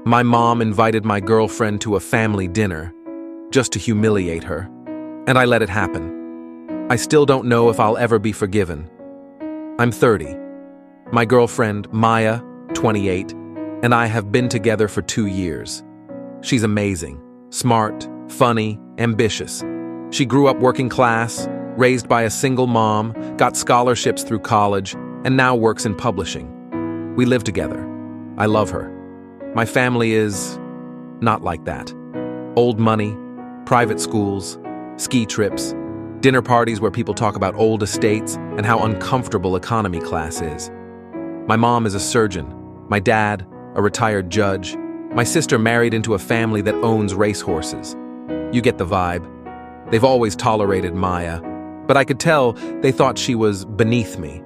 My mom invited my girlfriend to a family dinner just to humiliate her, and I let it happen. I still don't know if I'll ever be forgiven. I'm 30. My girlfriend, Maya, 28, and I have been together for 2 years. She's amazing, smart, funny, ambitious. She grew up working class, raised by a single mom, got scholarships through college, and now works in publishing. We live together. I love her. My family is not like that. Old money, private schools, ski trips, dinner parties where people talk about old estates and how uncomfortable economy class is. My mom is a surgeon, my dad, a retired judge, my sister married into a family that owns racehorses. You get the vibe. They've always tolerated Maya, but I could tell they thought she was beneath me.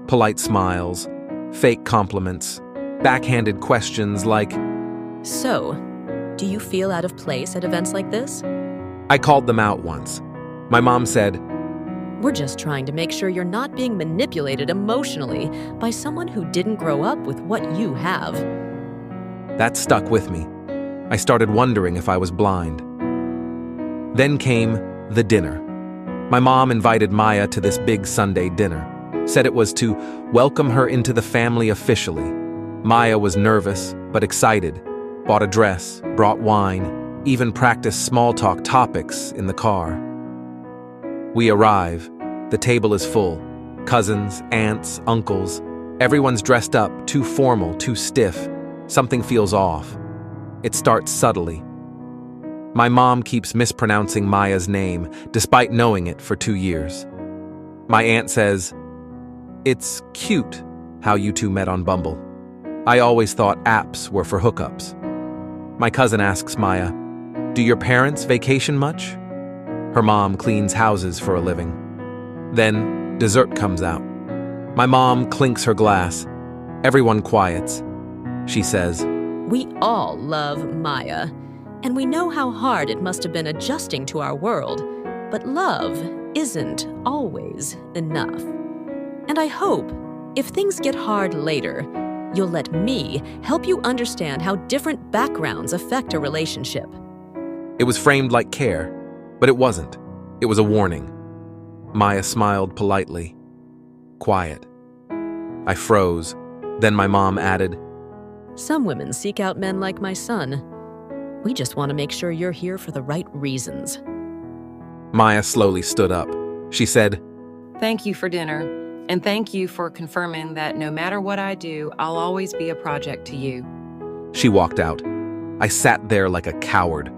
Polite smiles, fake compliments, backhanded questions like, So, do you feel out of place at events like this? I called them out once. My mom said, We're just trying to make sure you're not being manipulated emotionally by someone who didn't grow up with what you have. That stuck with me. I started wondering if I was blind. Then came the dinner. My mom invited Maya to this big Sunday dinner, said it was to welcome her into the family officially. Maya was nervous, but excited, bought a dress, brought wine, even practiced small talk topics in the car. We arrive. The table is full. Cousins, aunts, uncles. Everyone's dressed up, too formal, too stiff. Something feels off. It starts subtly. My mom keeps mispronouncing Maya's name, despite knowing it for 2 years. My aunt says, It's cute how you two met on Bumble. I always thought apps were for hookups. My cousin asks Maya, Do your parents vacation much? Her mom cleans houses for a living. Then dessert comes out. My mom clinks her glass. Everyone quiets. She says, We all love Maya, and we know how hard it must have been adjusting to our world, but love isn't always enough. And I hope, if things get hard later, you'll let me help you understand how different backgrounds affect a relationship. It was framed like care, but it wasn't. It was a warning. Maya smiled politely. Quiet. I froze. Then my mom added, Some women seek out men like my son. We just want to make sure you're here for the right reasons. Maya slowly stood up. She said, Thank you for dinner, and thank you for confirming that no matter what I do, I'll always be a project to you. She walked out. I sat there like a coward.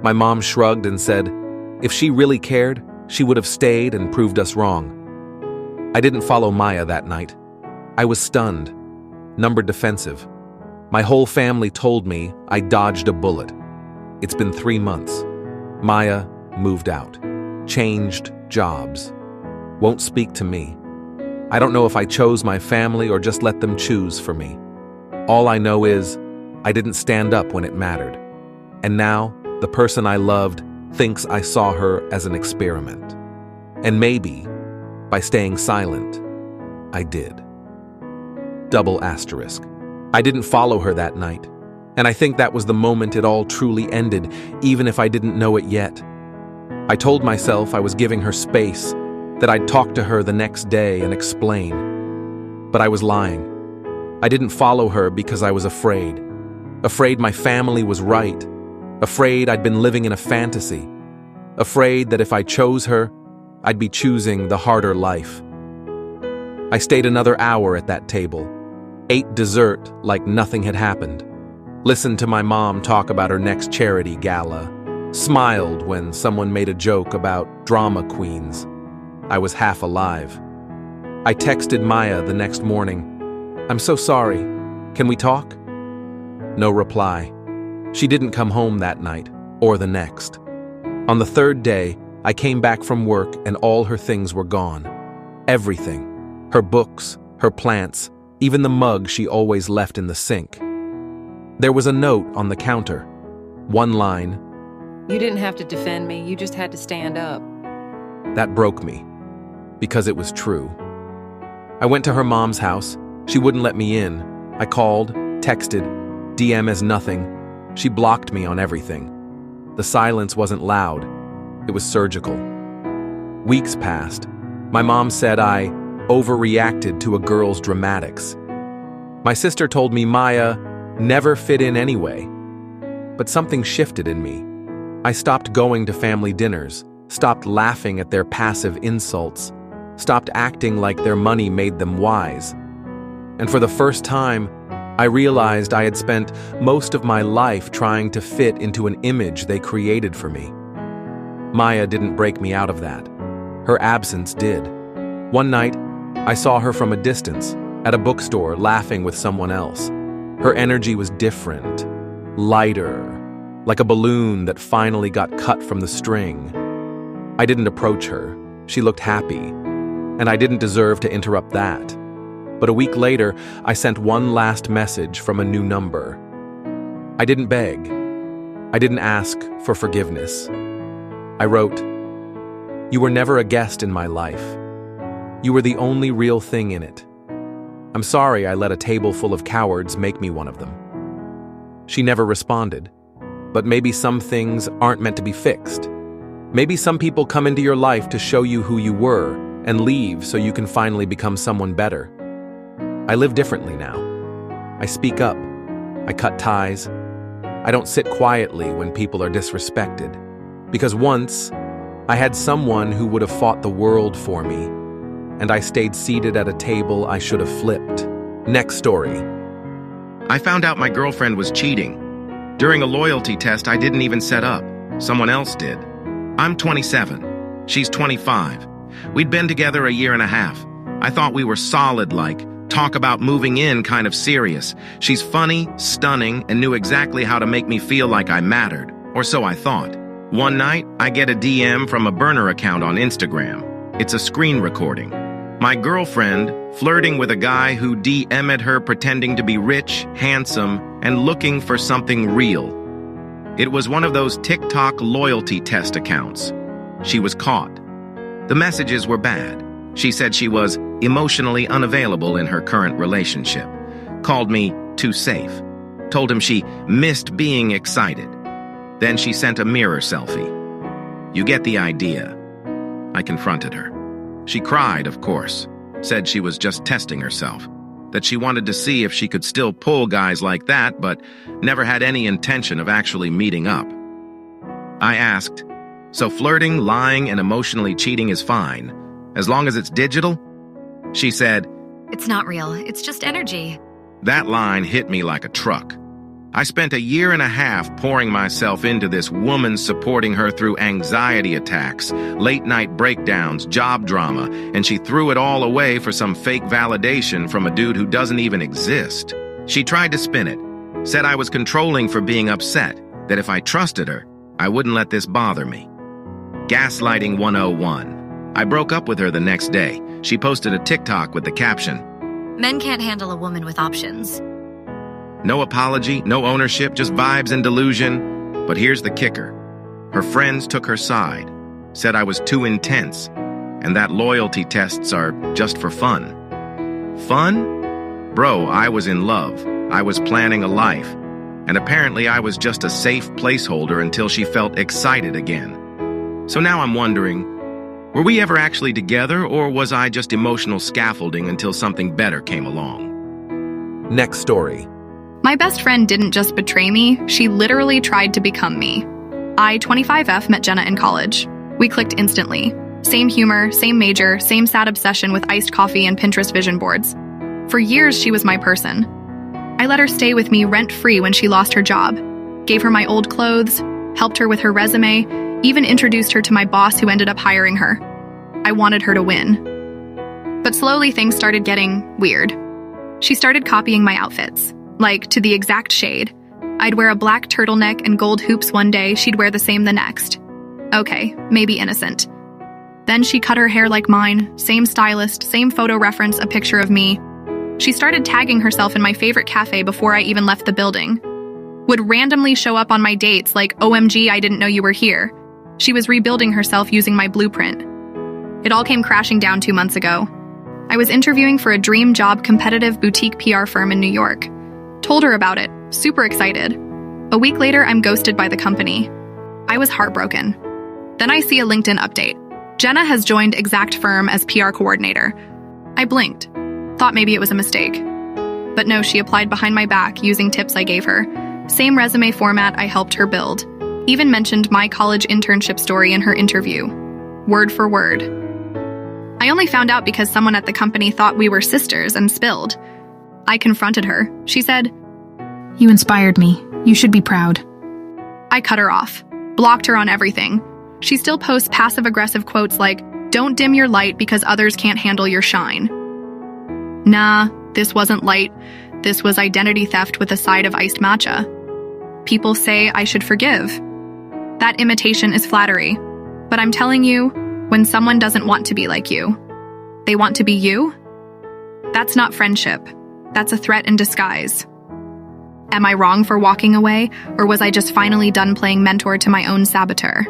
My mom shrugged and said, If she really cared, she would have stayed and proved us wrong. I didn't follow Maya that night. I was stunned, numbered defensive. My whole family told me I dodged a bullet. It's been 3 months. Maya moved out, changed jobs, won't speak to me. I don't know if I chose my family or just let them choose for me. All I know is I didn't stand up when it mattered. And now, the person I loved thinks I saw her as an experiment. And maybe, by staying silent, I did. Double asterisk. I didn't follow her that night. And I think that was the moment it all truly ended, even if I didn't know it yet. I told myself I was giving her space, that I'd talk to her the next day and explain. But I was lying. I didn't follow her because I was afraid. Afraid my family was right. Afraid I'd been living in a fantasy. Afraid that if I chose her, I'd be choosing the harder life. I stayed another hour at that table, ate dessert like nothing had happened, listened to my mom talk about her next charity gala, smiled when someone made a joke about drama queens. I was half alive. I texted Maya the next morning, I'm so sorry. Can we talk? No reply. She didn't come home that night, or the next. On the third day, I came back from work and all her things were gone. Everything. Her books, her plants, even the mug she always left in the sink. There was a note on the counter. One line. You didn't have to defend me, you just had to stand up. That broke me, because it was true. I went to her mom's house. She wouldn't let me in. I called, texted, DM as nothing. She blocked me on everything. The silence wasn't loud. It was surgical. Weeks passed. My mom said I overreacted to a girl's dramatics. My sister told me Maya never fit in anyway. But something shifted in me. I stopped going to family dinners, stopped laughing at their passive insults, stopped acting like their money made them wise. And for the first time, I realized I had spent most of my life trying to fit into an image they created for me. Maya didn't break me out of that. Her absence did. One night, I saw her from a distance, at a bookstore, laughing with someone else. Her energy was different, lighter, like a balloon that finally got cut from the string. I didn't approach her. She looked happy, and I didn't deserve to interrupt that. But a week later, I sent one last message from a new number. I didn't beg. I didn't ask for forgiveness. I wrote, "You were never a guest in my life. You were the only real thing in it. I'm sorry I let a table full of cowards make me one of them." She never responded, but maybe some things aren't meant to be fixed. Maybe some people come into your life to show you who you were and leave so you can finally become someone better. I live differently now. I speak up. I cut ties. I don't sit quietly when people are disrespected. Because once, I had someone who would have fought the world for me, and I stayed seated at a table I should have flipped. Next story. I found out my girlfriend was cheating. During a loyalty test I didn't even set up. Someone else did. I'm 27. She's 25. We'd been together a year and a half. I thought we were solid, like, talk about moving in kind of serious. She's funny, stunning, and knew exactly how to make me feel like I mattered, or so I thought. One night, I get a DM from a burner account on Instagram. It's a screen recording. My girlfriend flirting with a guy who DM'd her pretending to be rich, handsome, and looking for something real. It was one of those TikTok loyalty test accounts. She was caught. The messages were bad. She said she was emotionally unavailable in her current relationship, called me too safe, told him she missed being excited. Then she sent a mirror selfie. You get the idea. I confronted her. She cried, of course, said she was just testing herself, that she wanted to see if she could still pull guys like that, but never had any intention of actually meeting up. I asked, so flirting, lying, and emotionally cheating is fine, as long as it's digital? She said, "It's not real, it's just energy." That line hit me like a truck. I spent a year and a half pouring myself into this woman, supporting her through anxiety attacks, late-night breakdowns, job drama, and she threw it all away for some fake validation from a dude who doesn't even exist. She tried to spin it, said I was controlling for being upset, that if I trusted her, I wouldn't let this bother me. Gaslighting 101. I broke up with her the next day. She posted a TikTok with the caption, "Men can't handle a woman with options." No apology, no ownership, just vibes and delusion. But here's the kicker. Her friends took her side, said I was too intense, and that loyalty tests are just for fun. Fun? Bro, I was in love. I was planning a life. And apparently I was just a safe placeholder until she felt excited again. So now I'm wondering, were we ever actually together, or was I just emotional scaffolding until something better came along? Next story. My best friend didn't just betray me, she literally tried to become me. I, 25F, met Jenna in college. We clicked instantly. Same humor, same major, same sad obsession with iced coffee and Pinterest vision boards. For years, she was my person. I let her stay with me rent-free when she lost her job, gave her my old clothes, helped her with her resume, even introduced her to my boss who ended up hiring her. I wanted her to win. But slowly things started getting weird. She started copying my outfits, like to the exact shade. I'd wear a black turtleneck and gold hoops one day, she'd wear the same the next. Okay, maybe innocent. Then she cut her hair like mine, same stylist, same photo reference, a picture of me. She started tagging herself in my favorite cafe before I even left the building. Would randomly show up on my dates like, OMG, I didn't know you were here. She was rebuilding herself using my blueprint. It all came crashing down 2 months ago. I was interviewing for a dream job competitive boutique PR firm in New York. Told her about it, super excited. A week later, I'm ghosted by the company. I was heartbroken. Then I see a LinkedIn update. Jenna has joined Exact Firm as PR coordinator. I blinked, thought maybe it was a mistake. But no, she applied behind my back using tips I gave her. Same resume format I helped her build. Even mentioned my college internship story in her interview. Word for word. I only found out because someone at the company thought we were sisters and spilled. I confronted her. She said, "You inspired me. You should be proud." I cut her off, blocked her on everything. She still posts passive-aggressive quotes like, "Don't dim your light because others can't handle your shine." Nah, this wasn't light. This was identity theft with a side of iced matcha. People say I should forgive. That imitation is flattery. But I'm telling you, when someone doesn't want to be like you, they want to be you? That's not friendship. That's a threat in disguise. Am I wrong for walking away, or was I just finally done playing mentor to my own saboteur?